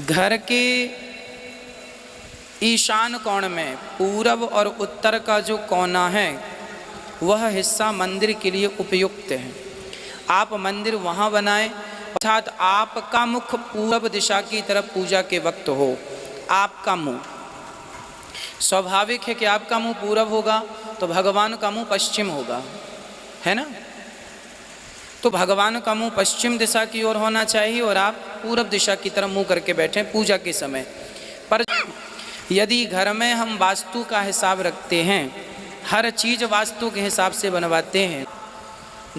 घर के ईशान कोण में पूरब और उत्तर का जो कोना है वह हिस्सा मंदिर के लिए उपयुक्त है। आप मंदिर वहाँ बनाएं, अर्थात आपका मुख पूरब दिशा की तरफ पूजा के वक्त हो। आपका मुंह स्वाभाविक है कि आपका मुंह पूरब होगा तो भगवान का मुंह पश्चिम होगा, है ना। तो भगवान का मुंह पश्चिम दिशा की ओर होना चाहिए और आप पूरब दिशा की तरफ मुंह करके बैठें पूजा के समय। पर यदि घर में हम वास्तु का हिसाब रखते हैं, हर चीज़ वास्तु के हिसाब से बनवाते हैं,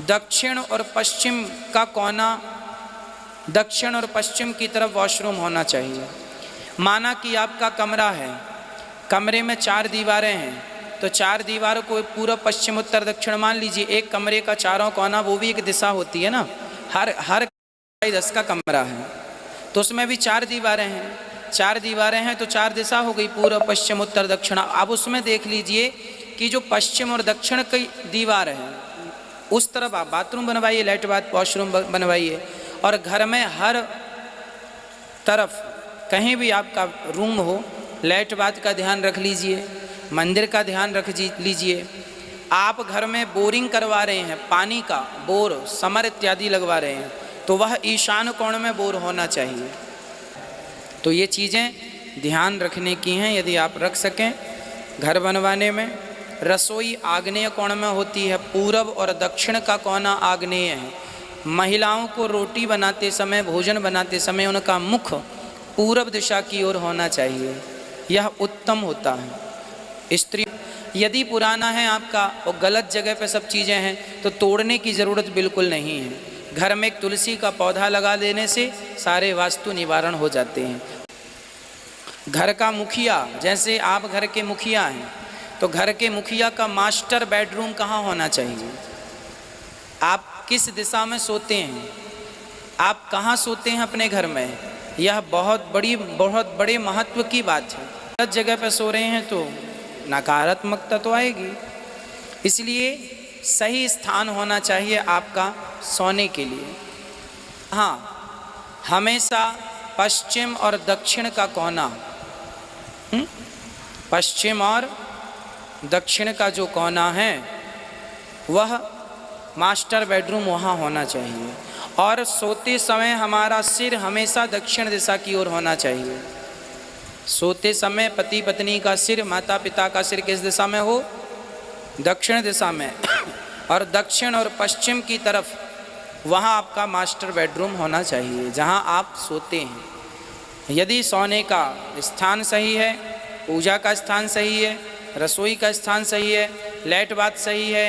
दक्षिण और पश्चिम का कोना, दक्षिण और पश्चिम की तरफ वॉशरूम होना चाहिए। माना कि आपका कमरा है, कमरे में 4 दीवारें हैं, तो 4 दीवारों को पूर्व पश्चिम उत्तर दक्षिण मान लीजिए। एक कमरे का चारों कोना वो भी एक दिशा होती है ना। हर 10 का कमरा है तो उसमें भी 4 दीवारें हैं। 4 दीवारें हैं तो 4 दिशा हो गई, पूर्व पश्चिम उत्तर दक्षिण। अब उसमें देख लीजिए कि जो पश्चिम और दक्षिण की दीवार है उस तरफ आप बाथरूम बनवाइए, लैट बाथ वॉशरूम बनवाइए। और घर में हर तरफ कहीं भी आपका रूम हो, लैट बाथ का ध्यान रख लीजिए, मंदिर का ध्यान रख लीजिए। आप घर में बोरिंग करवा रहे हैं, पानी का बोर, समर इत्यादि लगवा रहे हैं, तो वह ईशान कोण में बोर होना चाहिए। तो ये चीज़ें ध्यान रखने की हैं यदि आप रख सकें घर बनवाने में। रसोई आग्नेय कोण में होती है, पूरब और दक्षिण का कोना आग्नेय है। महिलाओं को रोटी बनाते समय, भोजन बनाते समय उनका मुख पूरब दिशा की ओर होना चाहिए, यह उत्तम होता है। स्त्री यदि पुराना है आपका और गलत जगह पे सब चीज़ें हैं तो तोड़ने की ज़रूरत बिल्कुल नहीं है। घर में एक तुलसी का पौधा लगा देने से सारे वास्तु निवारण हो जाते हैं। घर का मुखिया, जैसे आप घर के मुखिया हैं तो घर के मुखिया का मास्टर बेडरूम कहाँ होना चाहिए, आप किस दिशा में सोते हैं, आप कहाँ सोते हैं अपने घर में, यह बहुत बड़े महत्व की बात है। गलत जगह पर सो रहे हैं तो नकारात्मकता तो आएगी, इसलिए सही स्थान होना चाहिए आपका सोने के लिए। हाँ, हमेशा पश्चिम और दक्षिण का कोना, पश्चिम और दक्षिण का जो कोना है वह मास्टर बेडरूम वहाँ होना चाहिए। और सोते समय हमारा सिर हमेशा दक्षिण दिशा की ओर होना चाहिए। सोते समय पति पत्नी का सिर, माता पिता का सिर किस दिशा में हो, दक्षिण दिशा में। और दक्षिण और पश्चिम की तरफ वहाँ आपका मास्टर बेडरूम होना चाहिए जहाँ आप सोते हैं। यदि सोने का स्थान सही है, पूजा का स्थान सही है, रसोई का स्थान सही है, लैट बाथ सही है,